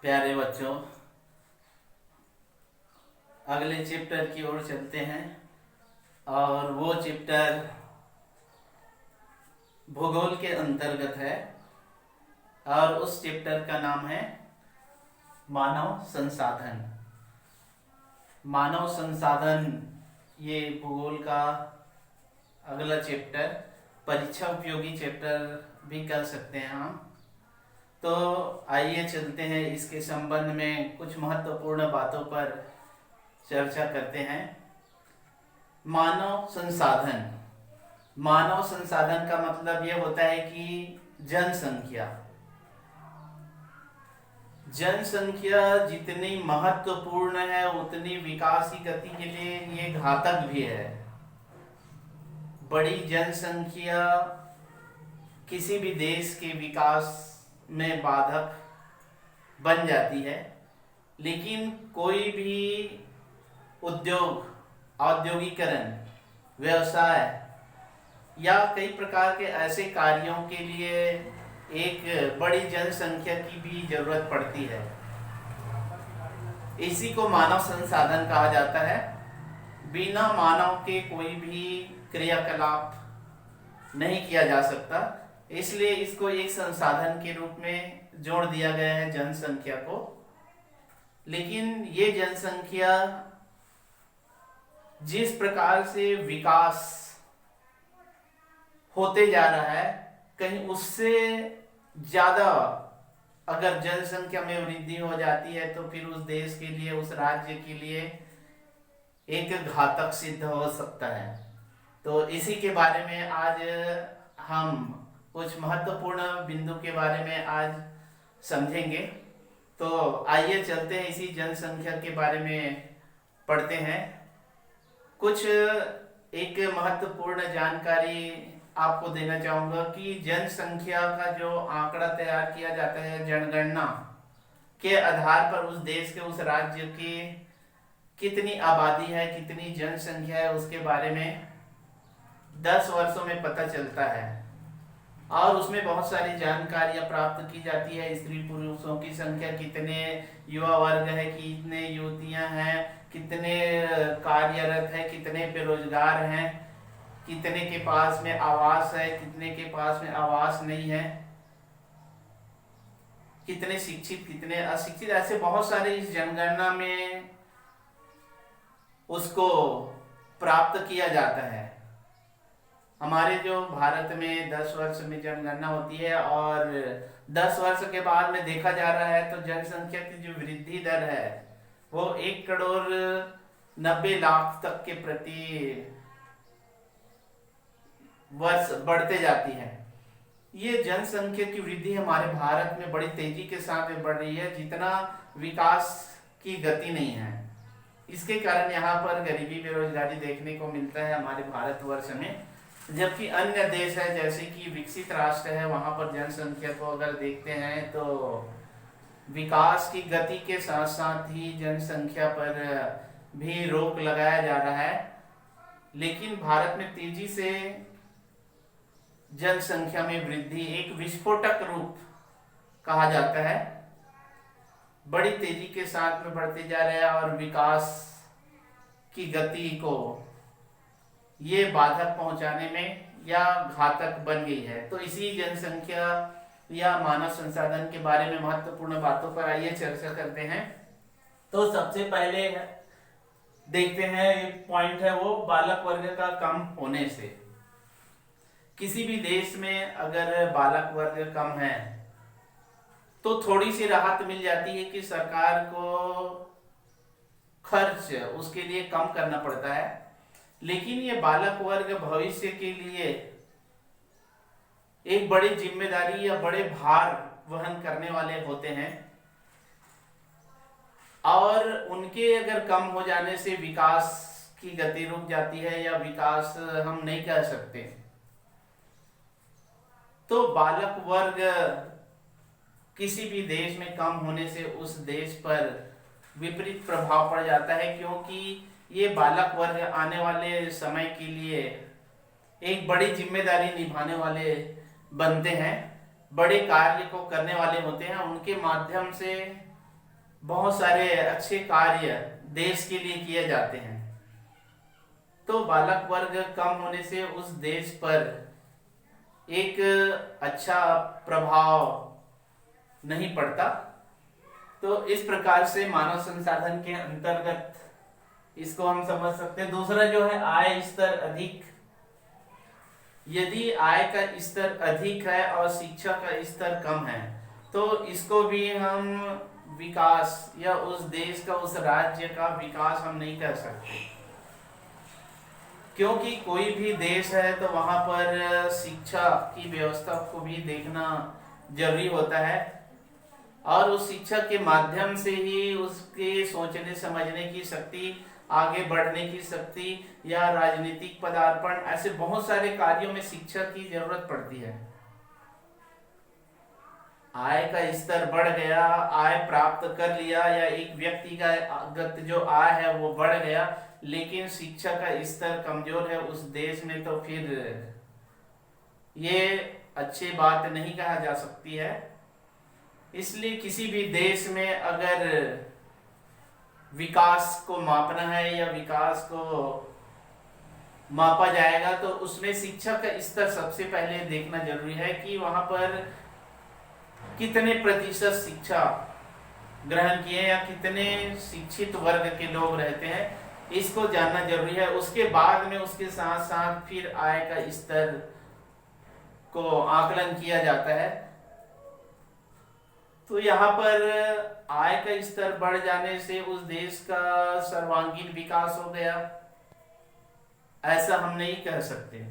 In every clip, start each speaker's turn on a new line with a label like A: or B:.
A: प्यारे बच्चों, अगले चैप्टर की ओर चलते हैं और वो चैप्टर भूगोल के अंतर्गत है और उस चैप्टर का नाम है मानव संसाधन। मानव संसाधन ये भूगोल का अगला चैप्टर, परीक्षा उपयोगी चैप्टर भी कह सकते हैं हम। तो आइए चलते हैं, इसके संबंध में कुछ महत्वपूर्ण बातों पर चर्चा करते हैं। मानव संसाधन, मानव संसाधन का मतलब यह होता है कि जनसंख्या। जनसंख्या जितनी महत्वपूर्ण है उतनी विकास की गति के लिए ये घातक भी है। बड़ी जनसंख्या किसी भी देश के विकास में बाधक बन जाती है, लेकिन कोई भी उद्योग, औद्योगिकरण, व्यवसाय या कई प्रकार के ऐसे कार्यों के लिए एक बड़ी जनसंख्या की भी जरूरत पड़ती है। इसी को मानव संसाधन कहा जाता है। बिना मानव के कोई भी क्रियाकलाप नहीं किया जा सकता, इसलिए इसको एक संसाधन के रूप में जोड़ दिया गया है, जनसंख्या को। लेकिन ये जनसंख्या जिस प्रकार से विकास होते जा रहा है, कहीं उससे ज्यादा अगर जनसंख्या में वृद्धि हो जाती है तो फिर उस देश के लिए, उस राज्य के लिए एक घातक सिद्ध हो सकता है। तो इसी के बारे में आज हम कुछ महत्वपूर्ण बिंदु के बारे में आज समझेंगे। तो आइए चलते हैं, इसी जनसंख्या के बारे में पढ़ते हैं। कुछ एक महत्वपूर्ण जानकारी आपको देना चाहूंगा कि जनसंख्या का जो आंकड़ा तैयार किया जाता है, जनगणना के आधार पर उस देश के, उस राज्य की कितनी आबादी है, कितनी जनसंख्या है, उसके बारे में 10 वर्षों में पता चलता है और उसमें बहुत सारी जानकारियां प्राप्त की जाती है। स्त्री पुरुषों की संख्या, कितने युवा वर्ग है, कितने युवतियां हैं, कितने कार्यरत है, कितने बेरोजगार हैं, कितने के पास में आवास है, कितने के पास में आवास नहीं है, कितने शिक्षित, कितने अशिक्षित, ऐसे बहुत सारे इस जनगणना में उसको प्राप्त किया जाता है। हमारे जो भारत में 10 वर्ष में जनगणना होती है और 10 वर्ष के बाद में देखा जा रहा है तो जनसंख्या की जो वृद्धि दर है वो 1,90,00,000 तक के प्रति वर्ष बढ़ते जाती है। ये जनसंख्या की वृद्धि हमारे भारत में बड़ी तेजी के साथ में बढ़ रही है, जितना विकास की गति नहीं है। इसके कारण यहाँ पर गरीबी, बेरोजगारी देखने को मिलता है हमारे भारतवर्ष में। जबकि अन्य देश है, जैसे कि विकसित राष्ट्र है, वहां पर जनसंख्या को अगर देखते हैं तो विकास की गति के साथ साथ ही जनसंख्या पर भी रोक लगाया जा रहा है। लेकिन भारत में तेजी से जनसंख्या में वृद्धि एक विस्फोटक रूप कहा जाता है, बड़ी तेजी के साथ में बढ़ते जा रहे हैं और विकास की गति को ये बाधक पहुंचाने में या घातक बन गई है। तो इसी जनसंख्या या मानव संसाधन के बारे में महत्वपूर्ण बातों पर आइए चर्चा करते हैं। तो सबसे पहले देखते हैं, एक पॉइंट है वो बालक वर्ग का कम होने से। किसी भी देश में अगर बालक वर्ग कम है तो थोड़ी सी राहत मिल जाती है कि सरकार को खर्च उसके लिए कम करना पड़ता है। लेकिन ये बालक वर्ग भविष्य के लिए एक बड़ी जिम्मेदारी या बड़े भार वहन करने वाले होते हैं और उनके अगर कम हो जाने से विकास की गति रुक जाती है या विकास हम नहीं कह सकते। तो बालक वर्ग किसी भी देश में कम होने से उस देश पर विपरीत प्रभाव पड़ जाता है, क्योंकि ये बालक वर्ग आने वाले समय के लिए एक बड़ी जिम्मेदारी निभाने वाले बनते हैं, बड़े कार्य को करने वाले होते हैं। उनके माध्यम से बहुत सारे अच्छे कार्य देश के लिए किए जाते हैं, तो बालक वर्ग कम होने से उस देश पर एक अच्छा प्रभाव नहीं पड़ता। तो इस प्रकार से मानव संसाधन के अंतर्गत इसको हम समझ सकते हैं। दूसरा जो है आय स्तर अधिक। यदि आय का स्तर अधिक है और शिक्षा का स्तर कम है तो इसको भी हम विकास या उस देश का, उस राज्य का विकास हम नहीं कर सकते, क्योंकि कोई भी देश है तो वहां पर शिक्षा की व्यवस्था को भी देखना जरूरी होता है, और उस शिक्षा के माध्यम से ही उसके सोचने समझने की शक्ति, आगे बढ़ने की शक्ति या राजनीतिक पदार्पण, ऐसे बहुत सारे कार्यों में शिक्षा की जरूरत पड़ती है। आय का स्तर बढ़ गया, आय प्राप्त कर लिया, या एक व्यक्ति का गत जो आय है वो बढ़ गया, लेकिन शिक्षा का स्तर कमजोर है उस देश में, तो फिर ये अच्छी बात नहीं कहा जा सकती है। इसलिए किसी भी देश में अगर विकास को मापना है या विकास को मापा जाएगा तो उसमें शिक्षा का स्तर सबसे पहले देखना जरूरी है कि वहां पर कितने प्रतिशत शिक्षा ग्रहण किए या कितने शिक्षित वर्ग के लोग रहते हैं, इसको जानना जरूरी है। उसके बाद में उसके साथ साथ फिर आय का स्तर को आकलन किया जाता है। तो यहाँ पर आय का स्तर बढ़ जाने से उस देश का सर्वांगीण विकास हो गया, ऐसा हम नहीं कह सकते।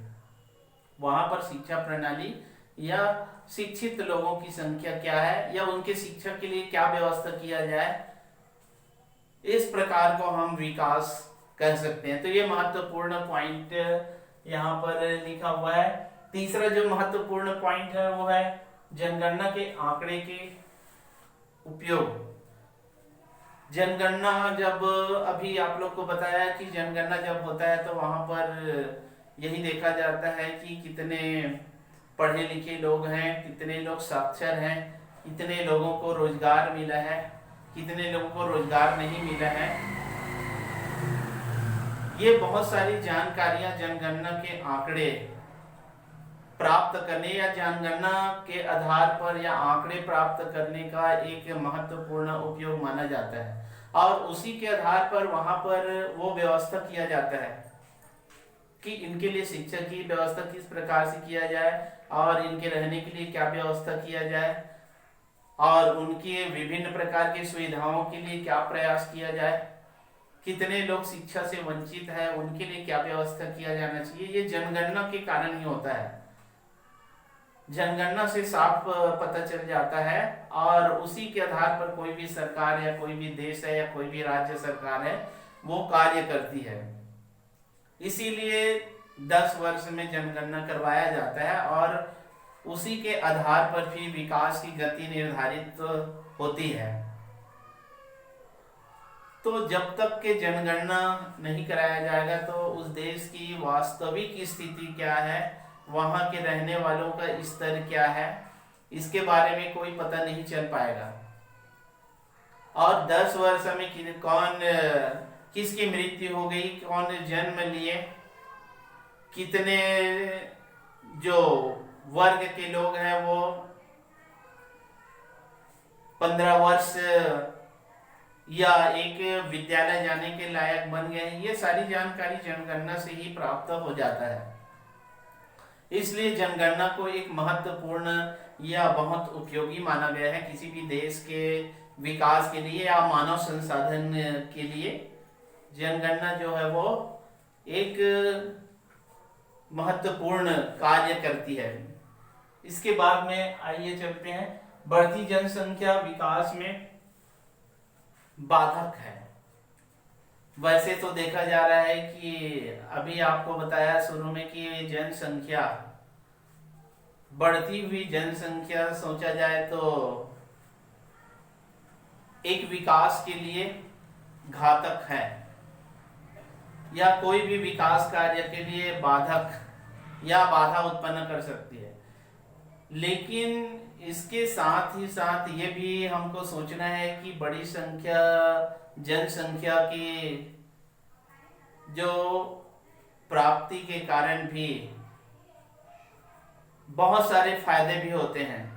A: वहां पर शिक्षा प्रणाली या शिक्षित लोगों की संख्या क्या है या उनके शिक्षा के लिए क्या व्यवस्था किया जाए, इस प्रकार को हम विकास कह सकते हैं। तो ये महत्वपूर्ण पॉइंट यहाँ पर लिखा हुआ है। तीसरा जो महत्वपूर्ण पॉइंट है वो है जनगणना के आंकड़े के उपयोग। जनगणना जब, अभी आप लोग को बताया कि जनगणना जब होता है तो वहां पर यही देखा जाता है कि कितने पढ़े लिखे लोग हैं, कितने लोग साक्षर हैं, कितने लोगों को रोजगार मिला है, कितने लोगों को रोजगार नहीं मिला है। ये बहुत सारी जानकारियां जनगणना के आंकड़े प्राप्त करने या जनगणना के आधार पर या आंकड़े प्राप्त करने का एक महत्वपूर्ण उपयोग माना जाता है, और उसी के आधार पर वहां पर वो व्यवस्था किया जाता है कि इनके लिए शिक्षा की व्यवस्था किस प्रकार से किया जाए और इनके रहने के लिए क्या व्यवस्था किया जाए और उनके विभिन्न प्रकार की सुविधाओं के लिए क्या प्रयास किया जाए, कितने लोग शिक्षा से वंचित है उनके लिए क्या व्यवस्था किया जाना चाहिए। ये जनगणना के कारण ही होता है। जनगणना से साफ पता चल जाता है और उसी के आधार पर कोई भी सरकार या कोई भी देश है या कोई भी राज्य सरकार है वो कार्य करती है। इसीलिए 10 वर्ष में जनगणना करवाया जाता है और उसी के आधार पर फिर विकास की गति निर्धारित होती है। तो जब तक के जनगणना नहीं कराया जाएगा तो उस देश की वास्तविक स्थिति क्या है, वहां के रहने वालों का स्तर क्या है, इसके बारे में कोई पता नहीं चल पाएगा। और 10 वर्ष में कौन किसकी मृत्यु हो गई, कौन जन्म लिए, कितने जो वर्ग के लोग हैं वो 15 वर्ष या एक विद्यालय जाने के लायक बन गए, ये सारी जानकारी जनगणना से ही प्राप्त हो जाता है। इसलिए जनगणना को एक महत्वपूर्ण या बहुत उपयोगी माना गया है किसी भी देश के विकास के लिए या मानव संसाधन के लिए। जनगणना जो है वो एक महत्वपूर्ण कार्य करती है। इसके बाद में आइए चलते हैं, बढ़ती जनसंख्या विकास में बाधक है। वैसे तो देखा जा रहा है कि अभी आपको बताया शुरू में कि जनसंख्या, बढ़ती हुई जनसंख्या सोचा जाए तो एक विकास के लिए घातक है या कोई भी विकास कार्य के लिए बाधक या बाधा उत्पन्न कर सकती है। लेकिन इसके साथ ही साथ ये भी हमको सोचना है कि बड़ी संख्या जनसंख्या की जो प्राप्ति के कारण भी बहुत सारे फायदे भी होते हैं।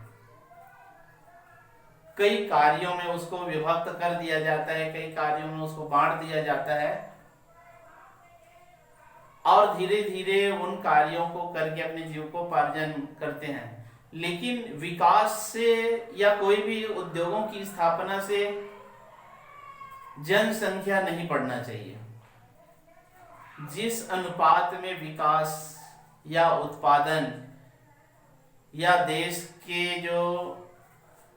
A: कई कार्यों में उसको विभक्त कर दिया जाता है, कई कार्यों में उसको बांट दिया जाता है और धीरे धीरे उन कार्यों को करके अपने जीविकोपार्जन करते हैं। लेकिन विकास से या कोई भी उद्योगों की स्थापना से जनसंख्या नहीं बढ़ना चाहिए। जिस अनुपात में विकास या उत्पादन या देश के जो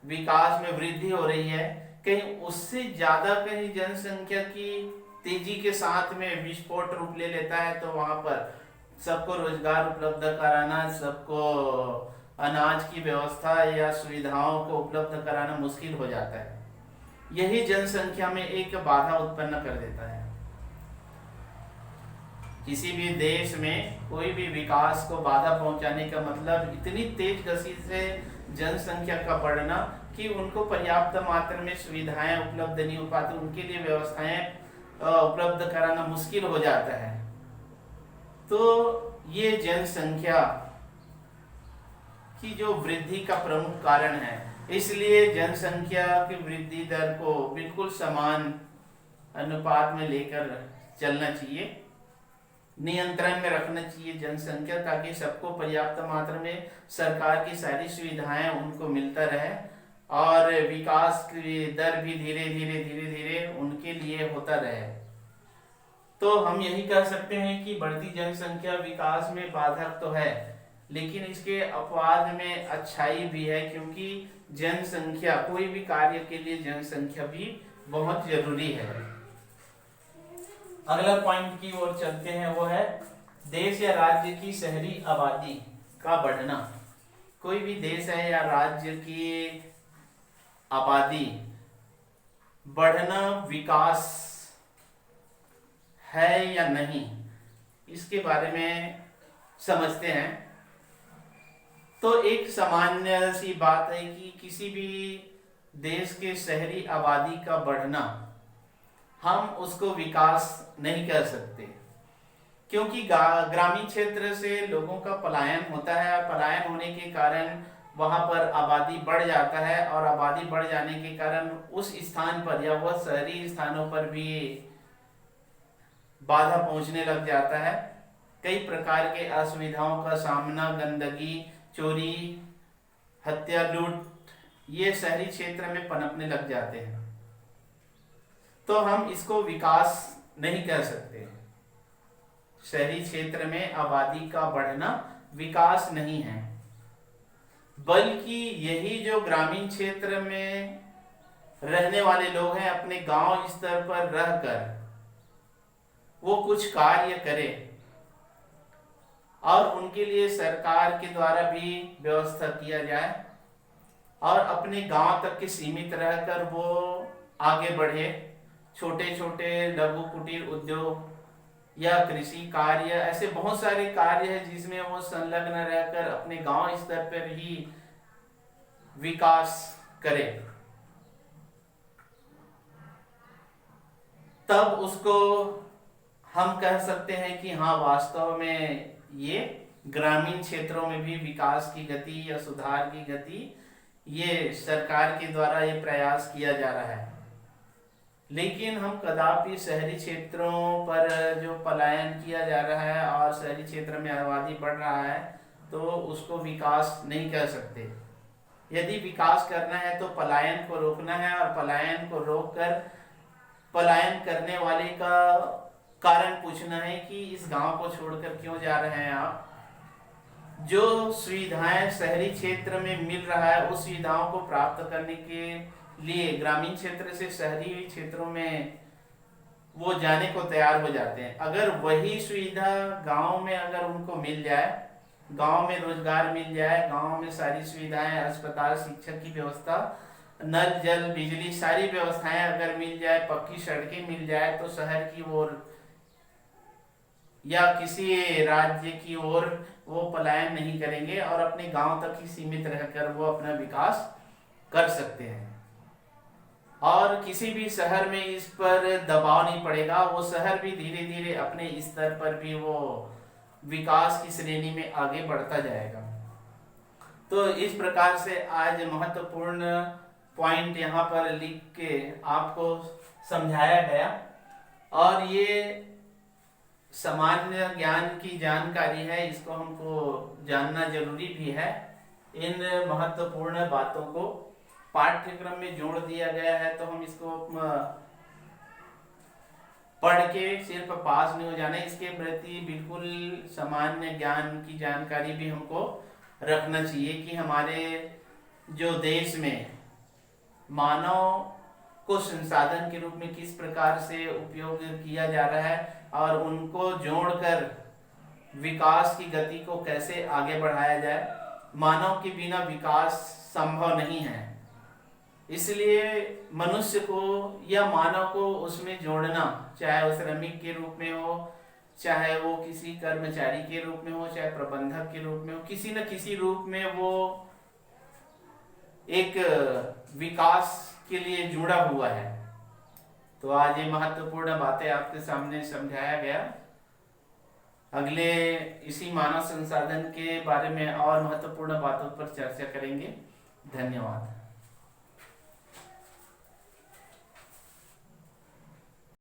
A: विकास में वृद्धि हो रही है, कहीं उससे ज्यादा कहीं जनसंख्या की तेजी के साथ में विस्फोट रूप ले लेता है, तो वहां पर सबको रोजगार उपलब्ध कराना, सबको अनाज की व्यवस्था या सुविधाओं को उपलब्ध कराना मुश्किल हो जाता है। यही जनसंख्या में एक बाधा उत्पन्न कर देता है। किसी भी देश में कोई भी विकास को बाधा पहुंचाने का मतलब इतनी तेज गति से जनसंख्या का बढ़ना कि उनको पर्याप्त मात्रा में सुविधाएं उपलब्ध नहीं हो पाती, उनके लिए व्यवस्थाएं उपलब्ध कराना मुश्किल हो जाता है। तो ये जनसंख्या की जो वृद्धि का प्रमुख कारण है। इसलिए जनसंख्या की वृद्धि दर को बिल्कुल समान अनुपात में लेकर चलना चाहिए, नियंत्रण में रखना चाहिए जनसंख्या, ताकि सबको पर्याप्त मात्रा में सरकार की सारी सुविधाएं उनको मिलता रहे और विकास की दर भी धीरे धीरे उनके लिए होता रहे। तो हम यही कह सकते हैं कि बढ़ती जनसंख्या विकास में बाधक तो है, लेकिन इसके अपवाद में अच्छाई भी है, क्योंकि जनसंख्या कोई भी कार्य के लिए जनसंख्या भी बहुत जरूरी है। अगला पॉइंट की ओर चलते हैं, वो है देश या राज्य की शहरी आबादी का बढ़ना। कोई भी देश है या राज्य की आबादी बढ़ना विकास है या नहीं, इसके बारे में समझते हैं। तो एक सामान्य सी बात है कि किसी भी देश के शहरी आबादी का बढ़ना हम उसको विकास नहीं कह सकते, क्योंकि ग्रामीण क्षेत्र से लोगों का पलायन होता है और पलायन होने के कारण वहां पर आबादी बढ़ जाता है और आबादी बढ़ जाने के कारण उस स्थान पर या वह शहरी स्थानों पर भी बाधा पहुंचने लग जाता है। कई प्रकार के असुविधाओं का सामना, गंदगी, चोरी, हत्या, लूट, ये शहरी क्षेत्र में पनपने लग जाते हैं। तो हम इसको विकास नहीं कह सकते। शहरी क्षेत्र में आबादी का बढ़ना विकास नहीं है, बल्कि यही जो ग्रामीण क्षेत्र में रहने वाले लोग हैं, अपने गांव स्तर पर रहकर वो कुछ कार्य करें और उनके लिए सरकार के द्वारा भी व्यवस्था किया जाए और अपने गांव तक के सीमित रहकर वो आगे बढ़े। छोटे छोटे लघु कुटीर उद्योग या कृषि कार्य, ऐसे बहुत सारे कार्य हैं जिसमें वो संलग्न रहकर अपने गांव स्तर पर ही विकास करे, तब उसको हम कह सकते हैं कि हाँ, वास्तव में ये ग्रामीण क्षेत्रों में भी विकास की गति या सुधार की गति ये सरकार के द्वारा ये प्रयास किया जा रहा है। लेकिन हम कदापि शहरी क्षेत्रों पर जो पलायन किया जा रहा है और शहरी क्षेत्र में आबादी बढ़ रहा है, तो उसको विकास नहीं कह सकते। यदि विकास करना है तो पलायन को रोकना है और पलायन को रोककर पलायन करने वाले का कारण पूछना है कि इस गांव को छोड़कर क्यों जा रहे हैं आप। जो सुविधाएं शहरी क्षेत्र में मिल रहा है उस सुविधाओं को प्राप्त करने के लिए ग्रामीण क्षेत्र से शहरी क्षेत्रों में वो जाने को तैयार हो जाते हैं। अगर वही सुविधा गांव में अगर उनको मिल जाए, गांव में रोजगार मिल जाए, गांव में सारी सुविधाएं, अस्पताल, शिक्षा की व्यवस्था, नल जल बिजली, सारी व्यवस्थाएं अगर मिल जाए, पक्की सड़कें मिल जाए, तो शहर की ओर या किसी राज्य की ओर वो पलायन नहीं करेंगे और अपने गांव तक ही सीमित रहकर वो अपना विकास कर सकते हैं, और किसी भी शहर में इस पर दबाव नहीं पड़ेगा। वो शहर भी धीरे धीरे अपने स्तर पर भी वो विकास की श्रेणी में आगे बढ़ता जाएगा। तो इस प्रकार से आज महत्वपूर्ण पॉइंट यहाँ पर लिख के आपको समझाया गया, और ये सामान्य ज्ञान की जानकारी है, इसको हमको जानना जरूरी भी है। इन महत्वपूर्ण बातों को पाठ्यक्रम में जोड़ दिया गया है, तो हम इसको पढ़ के सिर्फ पास नहीं हो जाना, इसके प्रति बिल्कुल सामान्य ज्ञान की जानकारी भी हमको रखना चाहिए कि हमारे जो देश में मानव को संसाधन के रूप में किस प्रकार से उपयोग किया जा रहा है, और उनको जोड़कर विकास की गति को कैसे आगे बढ़ाया जाए। मानव के बिना विकास संभव नहीं है, इसलिए मनुष्य को या मानव को उसमें जोड़ना, चाहे वो श्रमिक के रूप में हो, चाहे वो किसी कर्मचारी के रूप में हो, चाहे प्रबंधक के रूप में हो, किसी न किसी रूप में वो एक विकास के लिए जुड़ा हुआ है। तो आज ये महत्वपूर्ण बातें आपके सामने समझाया गया। अगले इसी मानव संसाधन के बारे में और महत्वपूर्ण बातों पर चर्चा करेंगे। धन्यवाद।